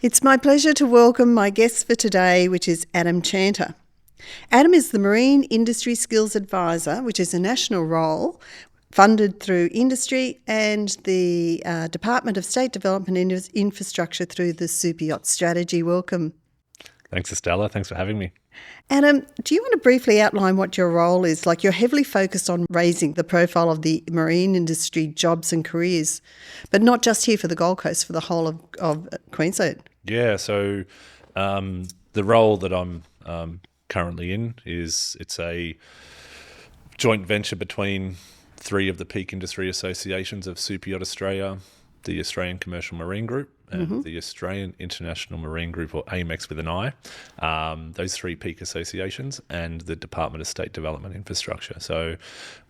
It's my pleasure to welcome my guest for today, which is Adam Chanter. Adam is the Marine Industry Skills Advisor, which is a national role funded through industry and the Department of State Development and Infrastructure through the Superyacht strategy. Welcome. Thanks, Estella. Thanks for having me. Adam, do you want to briefly outline what your role is? Like, you're heavily focused on raising the profile of the marine industry jobs and careers, but not just here for the Gold Coast, for the whole of Queensland. Yeah, so the role that I'm currently in it's a joint venture between three of the peak industry associations of Superyacht Australia, the Australian Commercial Marine Group, and the Australian International Marine Group, or AMEX with an I, those three peak associations, and the Department of State Development Infrastructure. So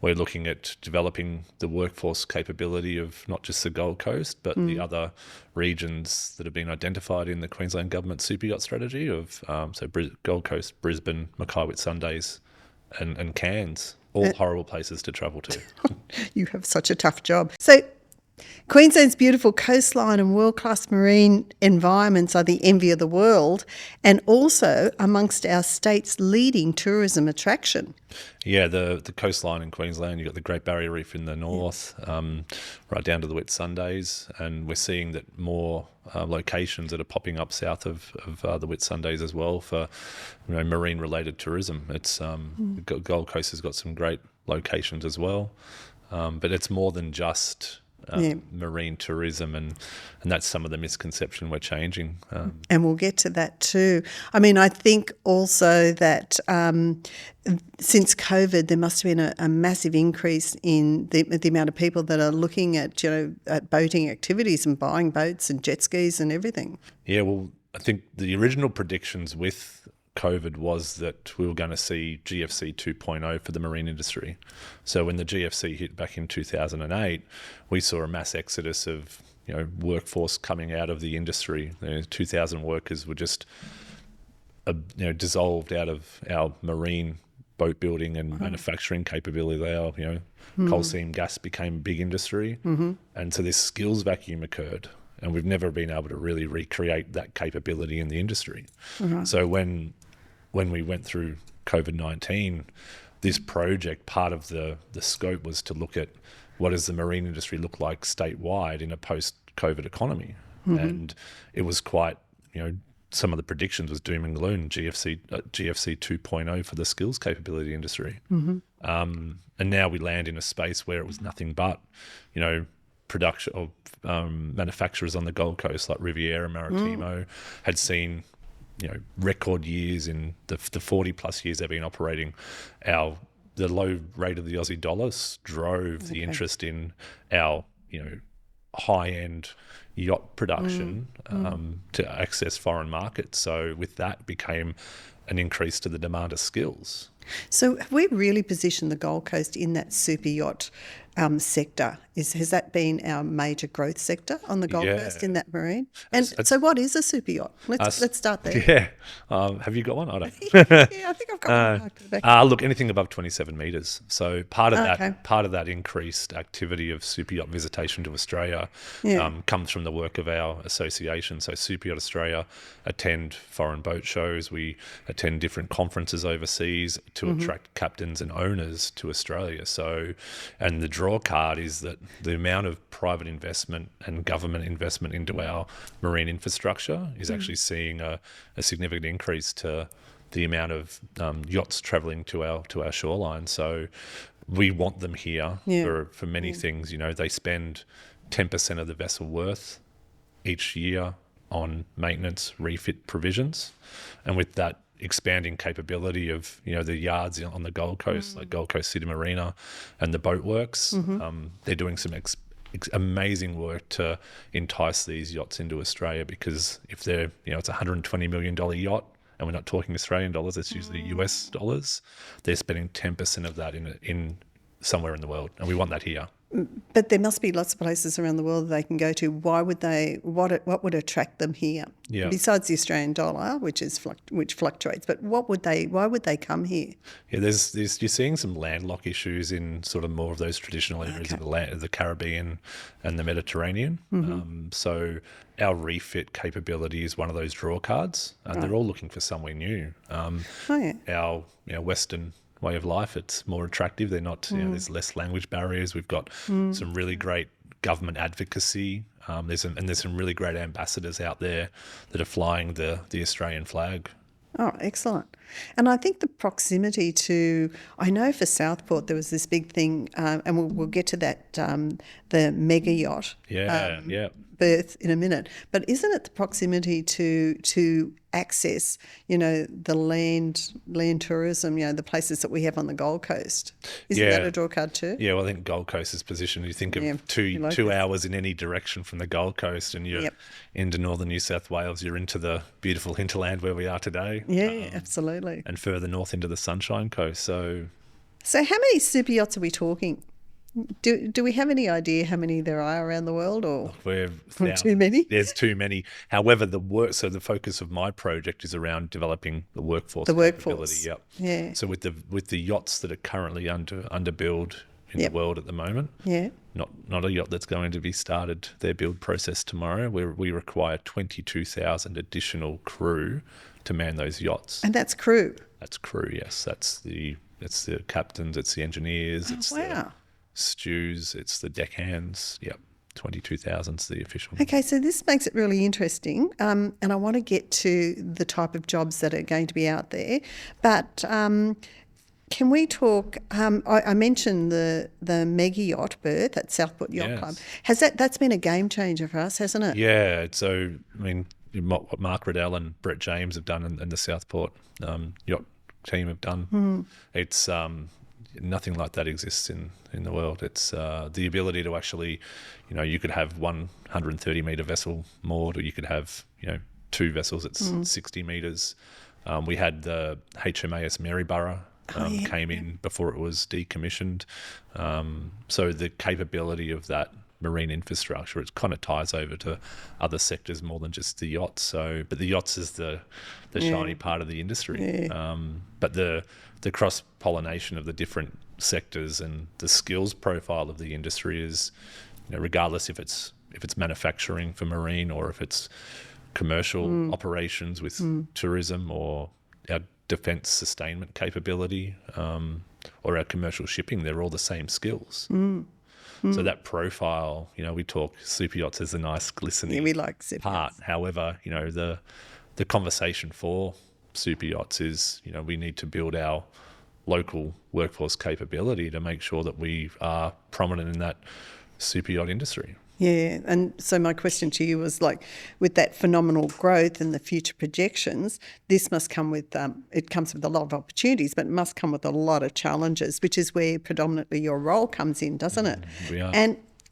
we're looking at developing the workforce capability of not just the Gold Coast, but the other regions that have been identified in the Queensland Government Superyacht strategy of Gold Coast, Brisbane, Mackay Whitsundays, and Cairns, all horrible places to travel to. You have such a tough job. So Queensland's beautiful coastline and world-class marine environments are the envy of the world, and also amongst our state's leading tourism attraction. Yeah, the coastline in Queensland, you've got the Great Barrier Reef in the north, right down to the Whitsundays, and we're seeing that more locations that are popping up south of the Whitsundays as well for marine-related tourism. It's Gold Coast has got some great locations as well, but it's more than just marine tourism, and that's some of the misconception we're changing. And we'll get to that too. I mean, I think also that since COVID, there must have been a massive increase in the amount of people that are looking at, at boating activities and buying boats and jet skis and everything. Yeah, well, I think the original predictions with COVID was that we were going to see GFC 2.0 for the marine industry. So when the GFC hit back in 2008, we saw a mass exodus of workforce coming out of the industry. 2,000 workers were just dissolved out of our marine boat building and manufacturing capability. Our coal seam gas became a big industry, and so this skills vacuum occurred. And we've never been able to really recreate that capability in the industry. So when we went through COVID-19, this project, part of the scope was to look at what does the marine industry look like statewide in a post-COVID economy. And it was quite, some of the predictions was doom and gloom, GFC 2.0 for the skills capability industry. And now we land in a space where it was nothing but, production of manufacturers on the Gold Coast like Riviera, Maritime, had seen record years in the 40 plus years they've been operating. The low rate of the Aussie dollar drove the interest in our high end yacht production to access foreign markets. So with that became an increase to the demand of skills. So have we really positioned the Gold Coast in that super yacht sector? Has that been our major growth sector on the Gold Coast in that marine? And so what is a super yacht? Let's start there. Yeah. Have you got one? I don't. Yeah, I think I've got one. Look, anything above 27 metres. So part of that increased activity of super yacht visitation to Australia comes from the work of our association. So Superyacht Australia attend foreign boat shows. We attend different conferences overseas to attract captains and owners to Australia. So, and the draw card is that the amount of private investment and government investment into our marine infrastructure is actually seeing a significant increase to the amount of yachts travelling to our shoreline. So we want them here for many things. They spend 10% of the vessel worth each year on maintenance, refit provisions, and with that expanding capability of the yards on the Gold Coast, like Gold Coast City Marina and the boat works, they're doing some amazing work to entice these yachts into Australia, because if they're it's $120 million yacht, and we're not talking Australian dollars, it's usually US dollars, they're spending 10% of that in somewhere in the world, and we want that here. But there must be lots of places around the world that they can go to. Why would they? What would attract them here? Yeah. Besides the Australian dollar, which fluctuates, but what would they? Why would they come here? Yeah, there's you're seeing some landlock issues in sort of more of those traditional areas of the Caribbean and the Mediterranean. So our refit capability is one of those draw cards, and they're all looking for somewhere new. Our Western way of life, it's more attractive. They're not, there's less language barriers. We've got some really great government advocacy. There's some really great ambassadors out there that are flying the Australian flag. Oh, excellent. And I think the proximity to, I know for Southport there was this big thing, and we'll get to that, the mega yacht berth in a minute. But isn't it the proximity to access, the land tourism, the places that we have on the Gold Coast? Isn't that a draw card too? Yeah, well, I think Gold Coast is positioned. You think of two hours in any direction from the Gold Coast, and you're into northern New South Wales. You're into the beautiful hinterland where we are today. Yeah, absolutely. And further north into the Sunshine Coast. So how many super yachts are we talking? Do we have any idea how many there are around the world, or too many? There's too many. However, the focus of my project is around developing the workforce. Capability. Yeah. So with the yachts that are currently under build in the world at the moment, not a yacht that's going to be started their build process tomorrow. We require 22,000 additional crew to man those yachts. And that's crew. That's crew. Yes, that's the captains. It's the engineers. The stews, it's the deckhands. 22,000's the official. Okay, so this makes it really interesting, and I want to get to the type of jobs that are going to be out there. But can we talk? I mentioned the mega yacht berth at Southport Yacht Club. That's been a game changer for us, hasn't it? Yeah. So I mean, what Mark Riddell and Brett James have done, and the Southport yacht team have done. It's nothing like that exists in the world. It's the ability to actually, you could have 130 metre vessel moored, or you could have, two vessels at 60 metres. We had the HMAS Maryborough came in before it was decommissioned. So the capability of that marine infrastructure, it kind of ties over to other sectors more than just the yachts. So, but the yachts is the shiny part of the industry. But the cross-pollination of the different sectors and the skills profile of the industry is, regardless if it's manufacturing for marine, or if it's commercial operations with tourism, or our defence sustainment capability, or our commercial shipping, they're all the same skills. So that profile, we talk super yachts as a nice glistening we like super part. yachts. However, the conversation for super yachts is, we need to build our local workforce capability to make sure that we are prominent in that super yacht industry. Yeah, and so my question to you was, like, with that phenomenal growth and the future projections, this must come with, it comes with a lot of opportunities, but it must come with a lot of challenges, which is where predominantly your role comes in, doesn't it? We are.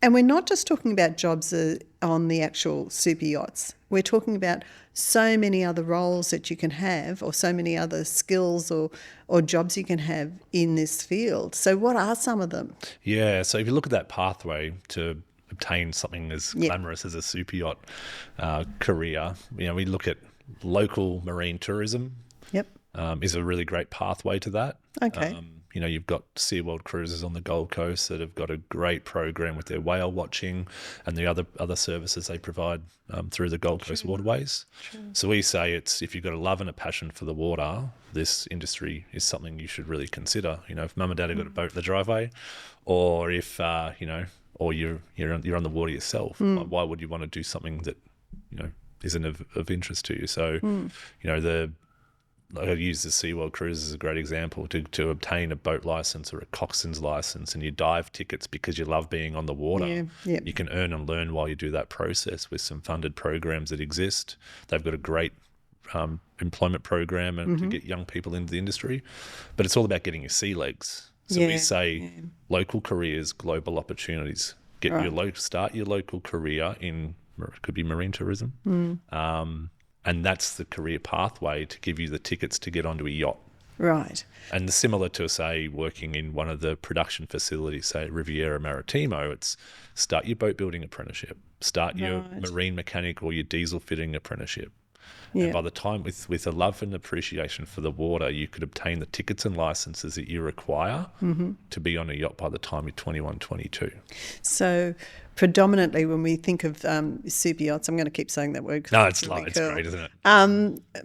And we're not just talking about jobs on the actual super yachts. We're talking about so many other roles that you can have, or so many other skills or jobs you can have in this field. So what are some of them? Yeah, so if you look at that pathway to obtain something as glamorous as a super yacht career, we look at local marine tourism. Is a really great pathway to that. Okay. You've got SeaWorld Cruises on the Gold Coast that have got a great program with their whale watching and the other services they provide through the Gold Coast waterways. So we say if you've got a love and a passion for the water, this industry is something you should really consider. If mum and dad have got a boat in the driveway, or if or you're on the water yourself, why would you want to do something that isn't of interest to you? So I use the SeaWorld Cruise as a great example. To obtain a boat license or a coxswain's license, and you dive tickets because you love being on the water, you can earn and learn while you do that process with some funded programs that exist. They've got a great employment program to get young people into the industry, but it's all about getting your sea legs. So we say local careers, global opportunities. Start your local career in, it could be marine tourism. And that's the career pathway to give you the tickets to get onto a yacht. Right. And similar to, say, working in one of the production facilities, say Riviera Maritimo, it's start your boat building apprenticeship, start your marine mechanic or your diesel fitting apprenticeship. Yeah. And by the time, with a love and appreciation for the water, you could obtain the tickets and licenses that you require to be on a yacht by the time you're 21, 22. So predominantly when we think of super yachts, I'm going to keep saying that word. No, it's it's really it's cool. great, isn't it?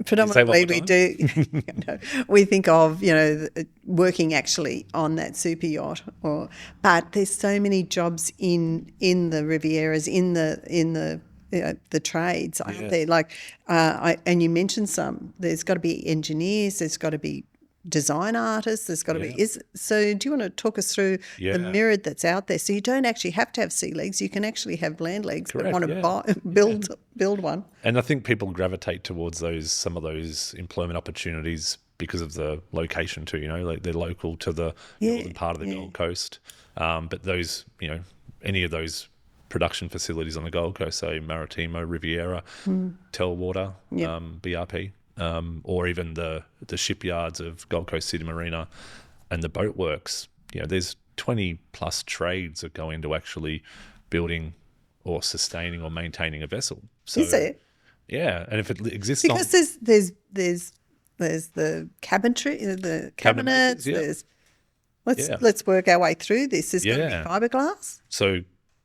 Predominantly we do, we think of, working actually on that super yacht, but there's so many jobs in the Rivieras, in the trades out there. Like, and you mentioned some. There's got to be engineers. There's got to be design artists. There's got to be. So, do you want to talk us through the myriad that's out there? So you don't actually have to have sea legs. You can actually have land legs that want to build one. And I think people gravitate towards some of those employment opportunities because of the location too. Like they're local to the northern part of the Gold Coast. But those, any of those production facilities on the Gold Coast, so Maritime, Riviera, Telwater, BRP, or even the shipyards of Gold Coast City Marina and the boat works. There's 20 plus trades that go into actually building or sustaining or maintaining a vessel. So, is there? Yeah, and if it exists, because there's the cabinetry, the cabinets. Let's work our way through this. There's going to be fiberglass. So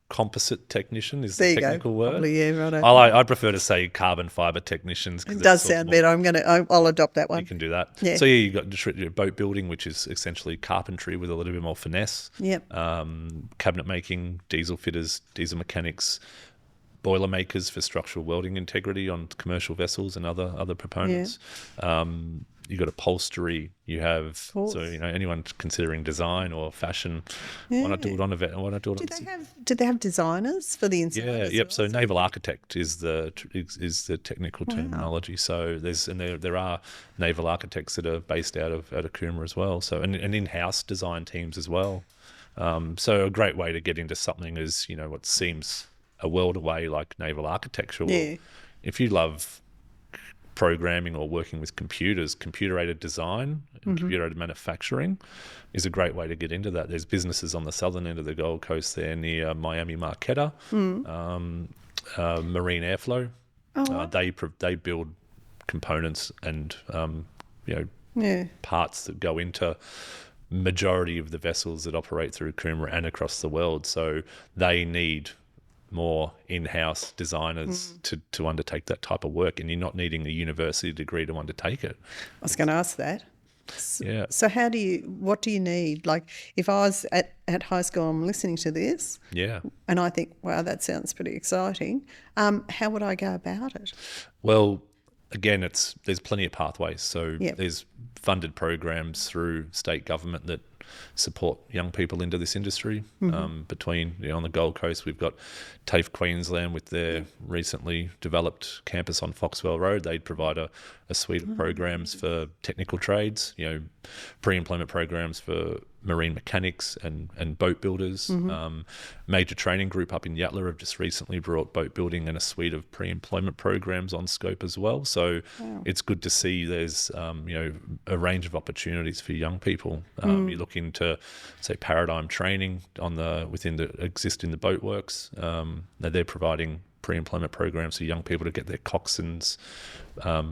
composite technician is the technical word. Probably, right. I prefer to say carbon fibre technicians. It does sound better. I'll adopt that one. You can do that. Yeah. So you've got your boat building, which is essentially carpentry with a little bit more finesse. Yep. Cabinet making, diesel fitters, diesel mechanics, boiler makers for structural welding integrity on commercial vessels and other proponents. You've got upholstery. You have anyone considering design or fashion. Why not do it on a vet? Why not do it? Do they have designers for the inside? Yeah, yep. So naval architect is the technical terminology. So there are naval architects that are based out of Coomera as well. So and in-house design teams as well. So a great way to get into something is what seems a world away, like naval architecture. Yeah. If you love programming or working with computers, computer-aided design and computer-aided manufacturing is a great way to get into that. There's businesses on the southern end of the Gold Coast there near Miami Marquetta, Marine Airflow. They build components and parts that go into majority of the vessels that operate through Coomera and across the world. So they need more in-house designers to undertake that type of work, and you're not needing a university degree to undertake it. I was going to ask that. Yeah. So what do you need? Like if I was at high school, I'm listening to this, and I think, wow, that sounds pretty exciting. How would I go about it? Well, again, there's plenty of pathways. So there's funded programs through state government that support young people into this industry. Between on the Gold Coast, we've got TAFE Queensland with their recently developed campus on Foxwell Road. They provide a suite of programs for technical trades, pre-employment programs for marine mechanics and boat builders. Major training group up in Yatala have just recently brought boat building and a suite of pre-employment programs on scope as well. So it's good to see there's a range of opportunities for young people. You look into, say, Paradigm training within the boat works. They're providing pre-employment programs for young people to get their coxswains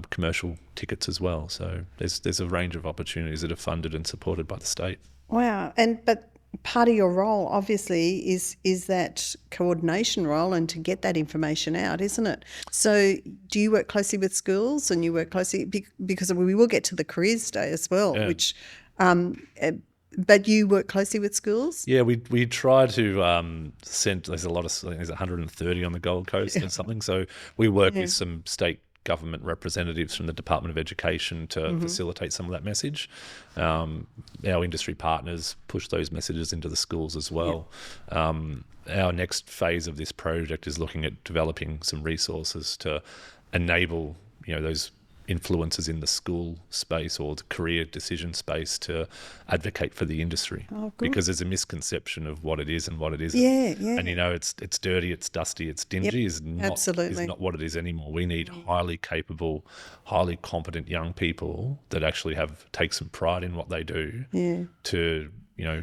commercial tickets as well. So there's a range of opportunities that are funded and supported by the state. Wow. But part of your role obviously is that coordination role and to get that information out, isn't it? So do you work closely with schools, and you work closely because we will get to the careers day as well, which but you work closely with schools? Yeah, we try to send. There's 130 on the Gold Coast and something. So we work with some state government representatives from the Department of Education to facilitate some of that message. Our industry partners push those messages into the schools as well. Our next phase of this project is looking at developing some resources to enable those influencers in the school space or the career decision space to advocate for the industry. Oh, good. Because there's a misconception of what it is and what it isn't. Yeah, yeah. And it's dirty, it's dusty, it's dingy absolutely. is not what it is anymore. We need highly capable, highly competent young people that actually take some pride in what they do to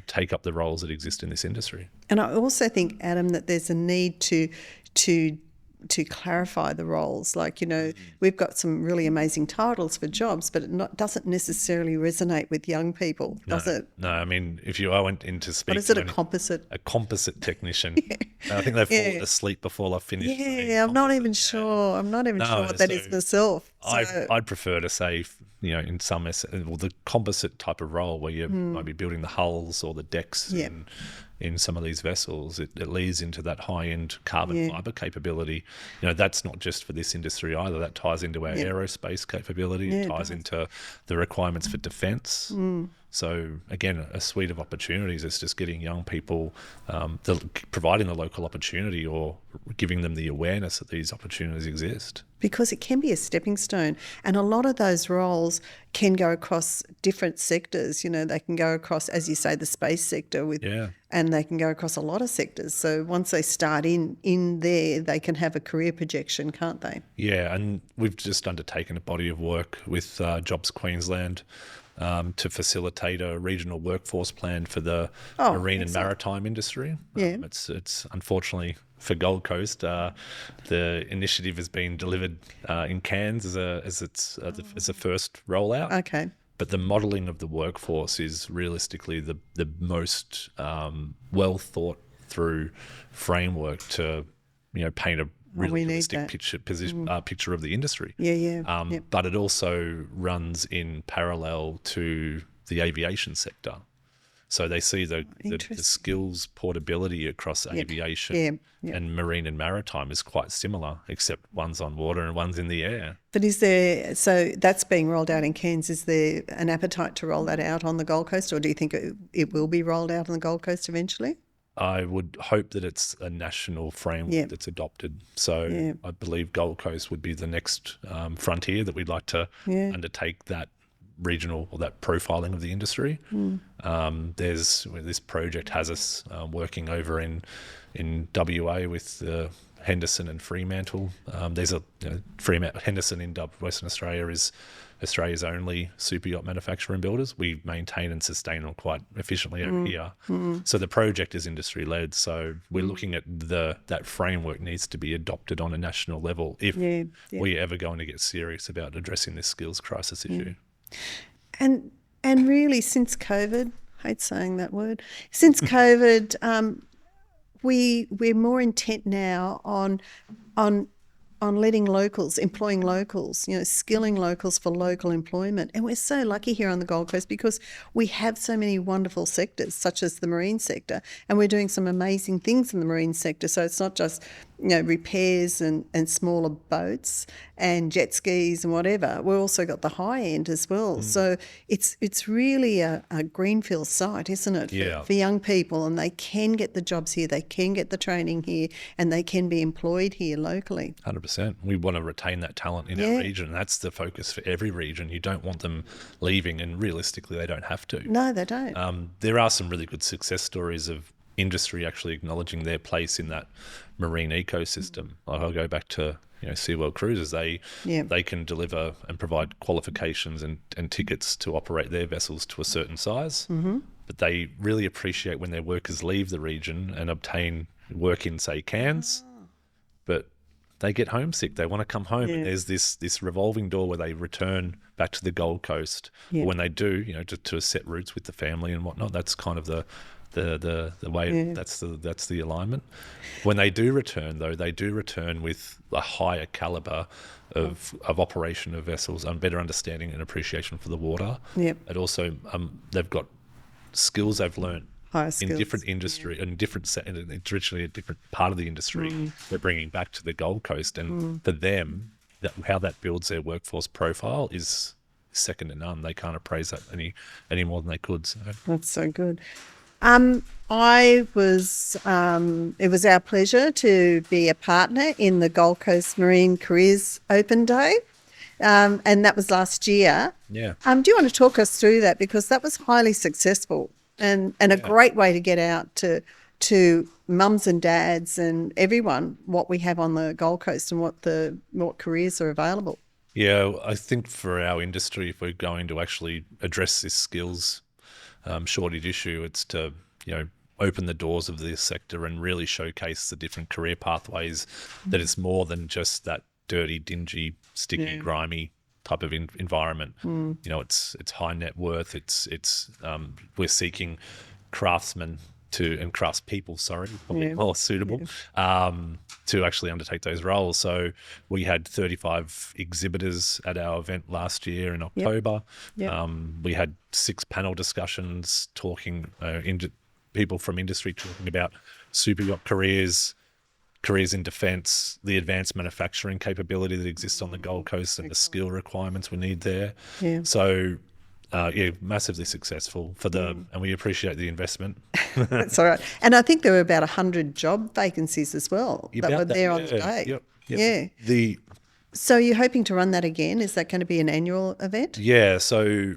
take up the roles that exist in this industry. And I also think, Adam, that there's a need to clarify the roles. Like, we've got some really amazing titles for jobs, but it doesn't necessarily resonate with young people, does it? No, I mean, I went into speaking... What is it, a composite? A composite technician. I think they fall asleep before I finish. Yeah, I'm not even sure. I'm not even sure what that is myself. So. I'd prefer to say, in some the composite type of role where you might be building the hulls or the decks in some of these vessels, it leads into that high-end carbon fibre capability. That's not just for this industry either. That ties into our aerospace capability. It ties into the requirements for defence. So, again, a suite of opportunities. It's just getting young people, providing the local opportunity or giving them the awareness that these opportunities exist. Because it can be a stepping stone. And a lot of those roles can go across different sectors. They can go across, as you say, the space sector and they can go across a lot of sectors. So once they start in there, they can have a career projection, can't they? Yeah, and we've just undertaken a body of work with Jobs Queensland to facilitate a regional workforce plan for the marine and maritime industry. It's unfortunately for Gold Coast, the initiative has been delivered in Cairns as a first rollout. Okay. But the modelling of the workforce is realistically the most well thought through framework to paint a really realistic picture of the industry. But it also runs in parallel to the aviation sector. So they see the skills portability across aviation and marine and maritime is quite similar, except one's on water and one's in the air. But so that's being rolled out in Cairns. Is there an appetite to roll that out on the Gold Coast, or do you think it will be rolled out on the Gold Coast eventually? I would hope that it's a national framework that's adopted. So I believe Gold Coast would be the next frontier that we'd like to undertake that regional or that profiling of the industry. This project has us working over in WA with Henderson and Fremantle. There's Henderson in Western Australia is Australia's only super yacht manufacturer and builders. We maintain and sustain them quite efficiently over here. So the project is industry led. So we're looking at that framework needs to be adopted on a national level if we're ever going to get serious about addressing this skills crisis issue. And really, since COVID, I hate saying that word, since COVID, we're more intent now on letting employing locals, skilling locals for local employment. And we're so lucky here on the Gold Coast because we have so many wonderful sectors, such as the marine sector, and we're doing some amazing things in the marine sector. So it's not just, repairs and smaller boats and jet skis and whatever. We've also got the high end as well. So it's really a greenfield site, isn't it, for young people, and they can get the jobs here, they can get the training here, and they can be employed here locally. 100%. We want to retain that talent in our region. That's the focus for every region. You don't want them leaving, and realistically they don't have to. No, they don't. There are some really good success stories of industry actually acknowledging their place in that marine ecosystem. I'll go back to SeaWorld Cruises. They can deliver and provide qualifications and tickets to operate their vessels to a certain size, but they really appreciate when their workers leave the region and obtain work in, say, Cairns, but they get homesick. They want to come home, and there's this revolving door where they return back to the Gold Coast. Or when they do, to set roots with the family and whatnot. That's kind of the way. That's the alignment. When they do return, though, they do return with a higher caliber of operation of vessels and better understanding and appreciation for the water. And also, they've got skills they've learned in different industry and traditionally a different part of the industry. They're bringing back to the Gold Coast, and for them, how that builds their workforce profile is second to none. They can't appraise that any more than they could. So. That's so good. It was our pleasure to be a partner in the Gold Coast Marine Careers Open Day. and that was last year. Yeah. Do you want to talk us through that, because that was highly successful and a great way to get out to mums and dads and everyone what we have on the Gold Coast and what careers are available. Yeah, I think for our industry, if we're going to actually address this skills shortage issue, it's to, open the doors of this sector and really showcase the different career pathways, that it's more than just that dirty, dingy, sticky, grimy type of environment. It's high net worth. We're seeking craftsmen and craftspeople, probably more suitable, to actually undertake those roles. So we had 35 exhibitors at our event last year in October. We had 6 panel discussions talking people from industry talking about super yacht careers in defence, the advanced manufacturing capability that exists on the Gold Coast, and the skill requirements we need there. So massively successful and we appreciate the investment. That's all right. And I think there were about 100 job vacancies as well that were there on the day. Yeah. So you're hoping to run that again? Is that going to be an annual event? Yeah. So,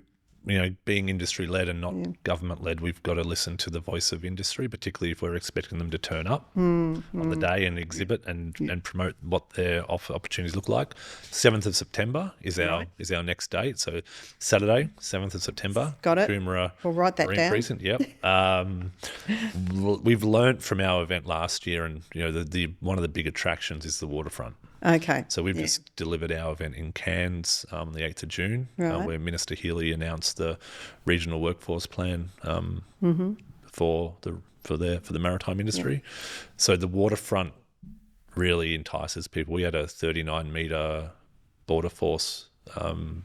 being industry-led and not government-led, we've got to listen to the voice of industry, particularly if we're expecting them to turn up on the day and exhibit and promote what their opportunities look like. 7th of September is our next date. So Saturday, 7th of September. Got it. Coomera We'll write that down. Precinct, yep. We've learnt from our event last year, and the one of the big attractions is the waterfront. Okay. So we've just delivered our event in Cairns on the 8th of June, where Minister Healy announced the regional workforce plan for the maritime industry. So the waterfront really entices people. We had a 39-metre border force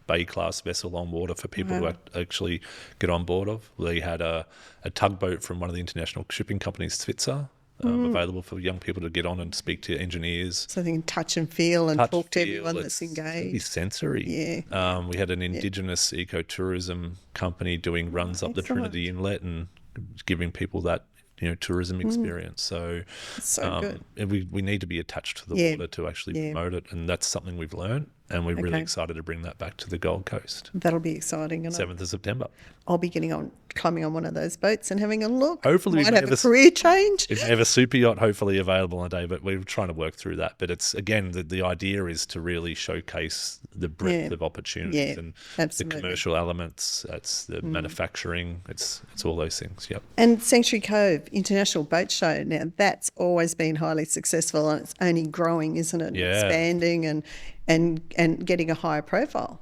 bay class vessel on water for people to actually get on board of. We had a tugboat from one of the international shipping companies, Svitzer, available for young people to get on and speak to engineers. So they can touch and feel and talk to everyone that's engaged. It's sensory. We had an Indigenous ecotourism company doing runs up the Trinity Inlet and giving people that tourism experience. So good. We need to be attached to the water to actually promote it, and that's something we've learned, and we're really excited to bring that back to the Gold Coast. That'll be exciting. 7th of September. I'll be climbing on one of those boats and having a look. Hopefully we might have a career change. We have a super yacht hopefully available on a day, but we're trying to work through that. But it's, again, the idea is to really showcase the breadth of opportunities and the commercial elements. It's the manufacturing. It's all those things. Yep. And Sanctuary Cove International Boat Show, now that's always been highly successful, and it's only growing, isn't it? Yeah. Expanding and getting a higher profile.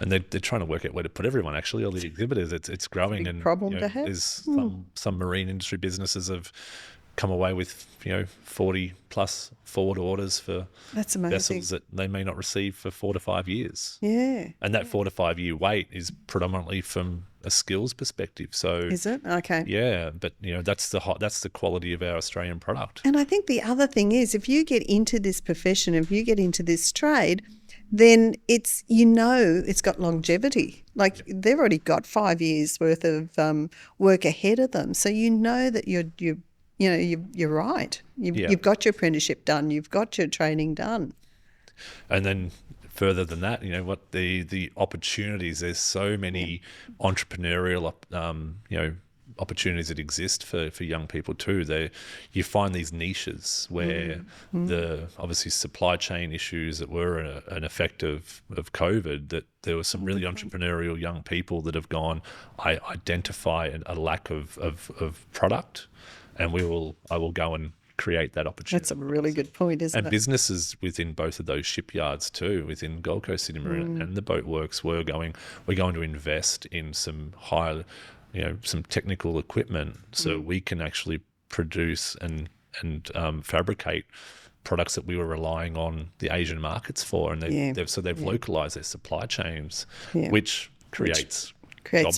And they're trying to work out where to put everyone, actually, all the exhibitors. It's growing. It's a big problem to have. There's some marine industry businesses have come away with 40 plus forward orders for vessels that they may not receive for 4 to 5 years. Yeah. And that 4 to 5 year wait is predominantly from a skills perspective. So is it? Okay. Yeah, but that's the quality of our Australian product. And I think the other thing is, if you get into this profession, if you get into this trade, then it's got longevity. Like they've already got 5 years worth of work ahead of them. So that you're right. You've got your apprenticeship done. You've got your training done. And then further than that, what the opportunities. There's so many entrepreneurial opportunities that exist for young people too. You find these niches where the obviously supply chain issues that were an effect of COVID, that there were some really entrepreneurial young people that have gone, I identify a lack of product, and I will go and create that opportunity. That's a really good point, isn't it? And businesses within both of those shipyards too, within Gold Coast City Marine and the Boat Works, we're going to invest in some some technical equipment so we can actually produce and fabricate products that we were relying on the Asian markets for, and they've localized their supply chains, which creates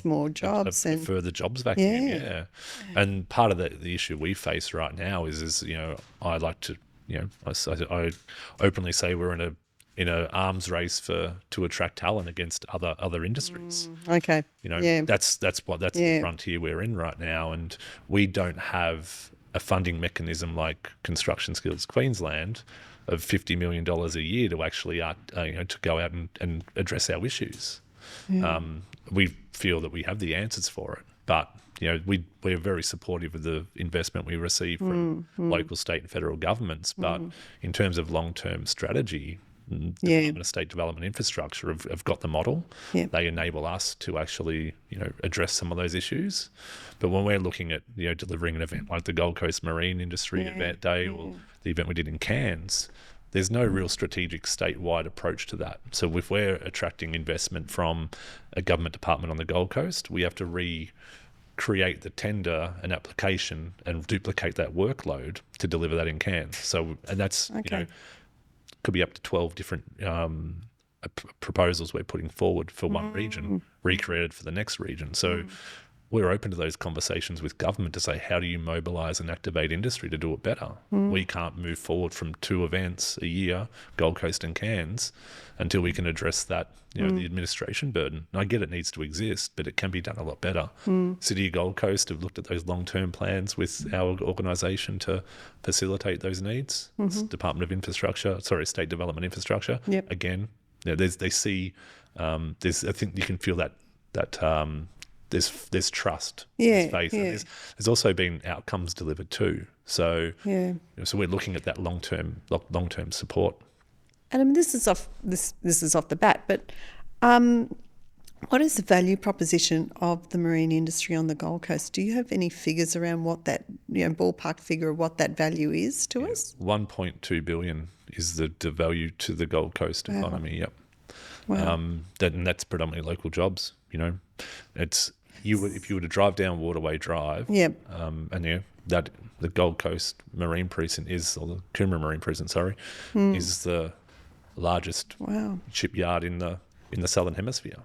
more jobs and further jobs vacuum. And part of the issue we face right now is I like to I openly say we're in a arms race to attract talent against other industries. Okay. That's the frontier we're in right now, and we don't have a funding mechanism like Construction Skills Queensland of $50 million a year to actually to go out and address our issues. We feel that we have the answers for it, but we're very supportive of the investment we receive from local, state and federal governments. But in terms of long-term strategy, the Department of State Development Infrastructure have got the model. They enable us to actually address some of those issues. But when we're looking at delivering an event like the Gold Coast Marine Industry Event Day or the event we did in Cairns, there's no real strategic statewide approach to that. So if we're attracting investment from a government department on the Gold Coast, we have to recreate the tender and application and duplicate that workload to deliver that in Cairns. So, and that's, could be up to 12 different proposals we're putting forward for one region, recreated for the next region. So we're open to those conversations with government to say, how do you mobilise and activate industry to do it better? We can't move forward from 2 events a year, Gold Coast and Cairns, until we can address that, the administration burden. And I get it needs to exist, but it can be done a lot better. City of Gold Coast have looked at those long-term plans with our organisation to facilitate those needs. Department of State Development Infrastructure. Again, they see, I think you can feel that there's trust, there's faith. And there's also been outcomes delivered too. So so we're looking at that long-term support. And this is off the bat, but what is the value proposition of the marine industry on the Gold Coast? Do you have any figures around what that ballpark figure of what that value is to us? 1.2 billion is the value to the Gold Coast economy. Wow. And that's predominantly local jobs. It's if you were to drive down Waterway Drive, and that the Gold Coast Marine Precinct or the Coomera Marine Precinct, is the largest shipyard in the Southern Hemisphere.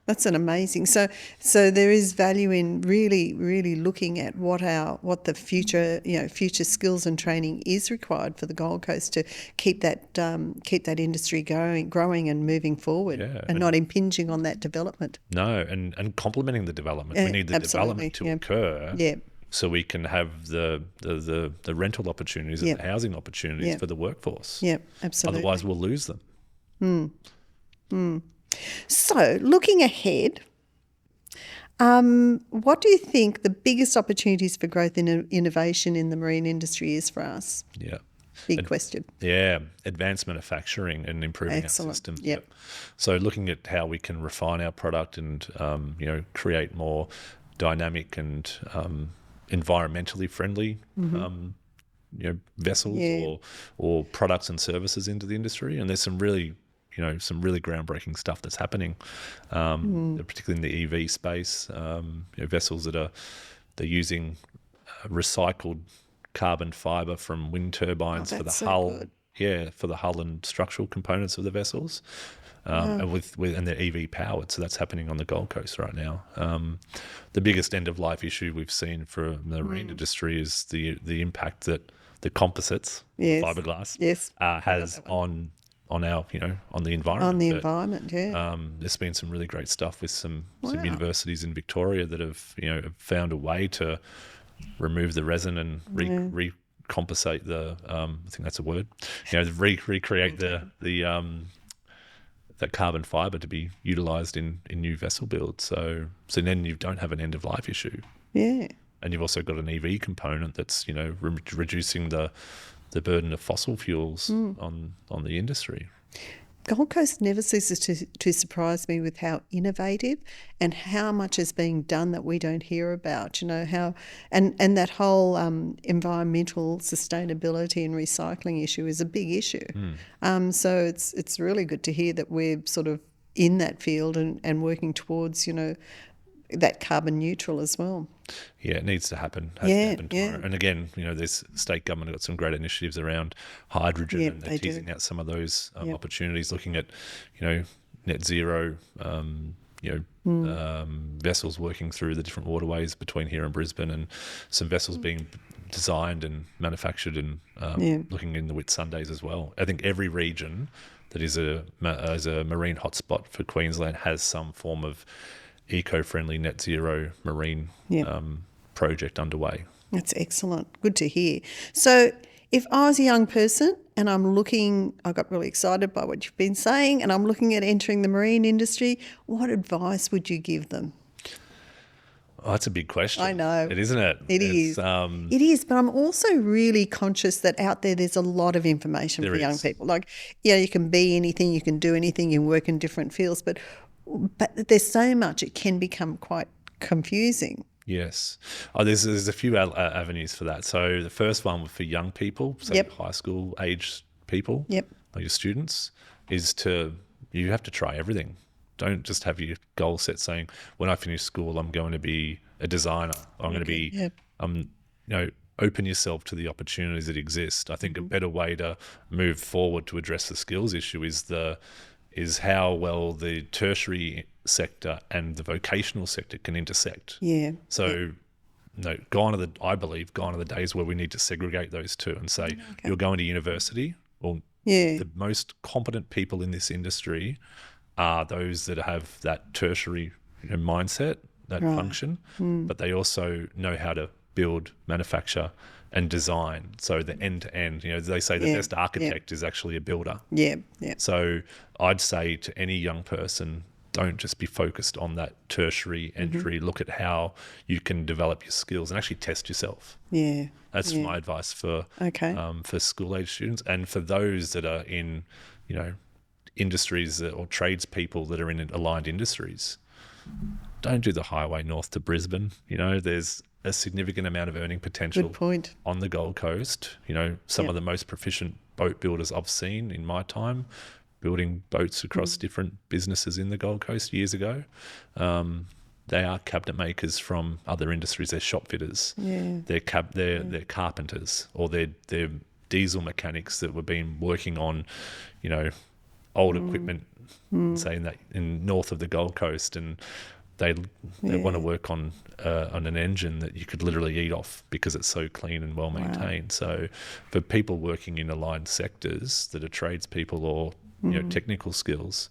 That's an amazing. So there is value in really, really looking at what the future skills and training is required for the Gold Coast to keep that industry growing and moving forward, and not impinging on that development. No, and complementing the development. We need the development to occur. So we can have the rental opportunities and the housing opportunities for the workforce. Absolutely. Otherwise, we'll lose them. So, looking ahead, what do you think the biggest opportunities for growth and innovation in the marine industry is for us? Big question. Advanced manufacturing and improving our systems. Yep. So looking at how we can refine our product and create more dynamic and environmentally friendly vessels or products and services into the industry. And there's some really groundbreaking stuff that's happening, particularly in the EV space. Vessels they're using recycled carbon fibre from wind turbines for the hull. For the hull and structural components of the vessels, and they're EV powered. So that's happening on the Gold Coast right now. The biggest end of life issue we've seen for the marine industry is the impact that the composites, fiberglass, has on our, on the environment. On the environment, There's been some really great stuff with some universities in Victoria that have, have found a way to remove the resin and recompensate the, I think that's a word, recreate that carbon fibre to be utilised in new vessel builds. So then you don't have an end of life issue. And you've also got an EV component that's, reducing the burden of fossil fuels on the industry. Gold Coast never ceases to surprise me with how innovative and how much is being done that we don't hear about. How and that whole environmental sustainability and recycling issue is a big issue. So it's really good to hear that we're sort of in that field and working towards that carbon neutral as well. Yeah, it needs to happen. Has to happen tomorrow. And again, this state government got some great initiatives around hydrogen, and they're teasing out some of those opportunities, looking at, net zero, vessels working through the different waterways between here and Brisbane, and some vessels being designed and manufactured and looking in the Whitsundays as well. I think every region that is a marine hotspot for Queensland has some form of eco-friendly net zero marine project underway. That's excellent. Good to hear. So if I was a young person and I got really excited by what you've been saying, and I'm looking at entering the marine industry, what advice would you give them? Oh, that's a big question. I know. Isn't it? It is. It is, but I'm also really conscious that out there's a lot of information for young people. Like, yeah, you can be anything, you can do anything, you can work in different fields, but there's so much, it can become quite confusing. Yes. There's a few avenues for that. So the first one for young people, so high school age people, like your students, is you have to try everything. Don't just have your goal set saying, when I finish school, I'm going to be a designer. I'm going to be, open yourself to the opportunities that exist. I think a better way to move forward to address the skills issue is how well the tertiary sector and the vocational sector can intersect. Yeah. So, gone are the days where we need to segregate those two and say, you're going to university. Well, the most competent people in this industry are those that have that tertiary mindset, that function, but they also know how to build, manufacture, and design. So the end to end, they say the best architect is actually a builder. Yeah. So I'd say to any young person, don't just be focused on that tertiary entry. Look at how you can develop your skills and actually test yourself. Yeah. That's my advice for school age students, and for those that are in, industries or tradespeople that are in aligned industries. Don't do the highway north to Brisbane. There's a significant amount of earning potential on the Gold Coast. Some of the most proficient boat builders I've seen in my time building boats across different businesses in the Gold Coast years ago. They are cabinet makers from other industries. They're shop fitters. Yeah. They're carpenters, or they're diesel mechanics that were working on, old equipment, say in north of the Gold Coast, and they want to work on an engine that you could literally eat off because it's so clean and well maintained. So for people working in aligned sectors that are tradespeople or technical skills,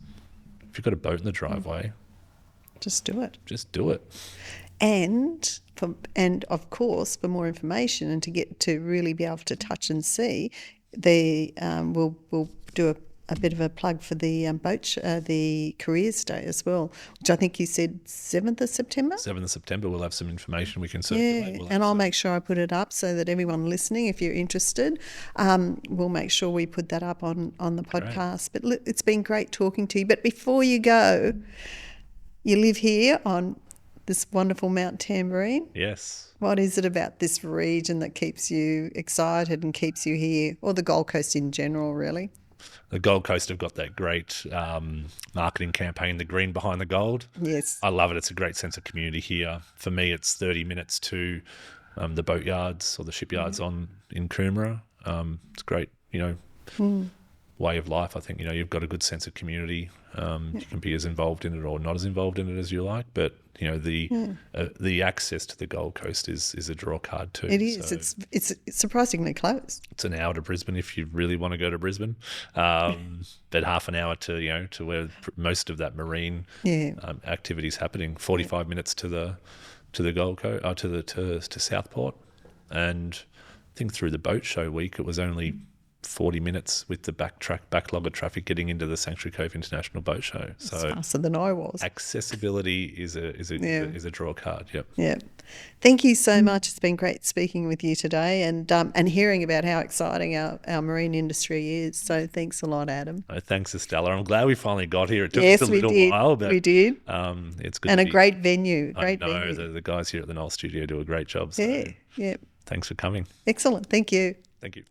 if you've got a boat in the driveway, just do it. Just do it. And of course, for more information and to get to really be able to touch and see, we'll do a bit of a plug for the the Careers Day as well, which I think you said 7th of September? 7th of September, we'll have some information we can circulate. Yeah, and I'll make sure I put it up so that everyone listening, if you're interested, we'll make sure we put that up on the podcast. Great. But look, it's been great talking to you. But before you go, you live here on this wonderful Mount Tamborine. Yes. What is it about this region that keeps you excited and keeps you here, or the Gold Coast in general, really? The Gold Coast have got that great marketing campaign, the green behind the gold. Yes. I love it. It's a great sense of community here. For me, it's 30 minutes to the boatyards or the shipyards in Coomera. It's a great, way of life. I think, you've got a good sense of community. You can be as involved in it or not as involved in it as you like, but the access to the Gold Coast is a draw card too. It is. So it's surprisingly close. It's an hour to Brisbane if you really want to go to Brisbane, but half an hour to to where most of that marine activity is happening. 45 minutes to the Gold Coast, to Southport, and I think through the boat show week it was only 40 minutes with the backlog of traffic getting into the Sanctuary Cove International Boat Show. So it's faster than I was. Accessibility is a draw card. Yep. Yeah. Thank you so much. It's been great speaking with you today and hearing about how exciting our marine industry is. So thanks a lot, Adam. Thanks, Estella. I'm glad we finally got here. It took us a little while, but we did. It's good. And a great venue. Venue. The guys here at the Knoll Studio do a great job. So yeah. thanks for coming. Excellent. Thank you. Thank you.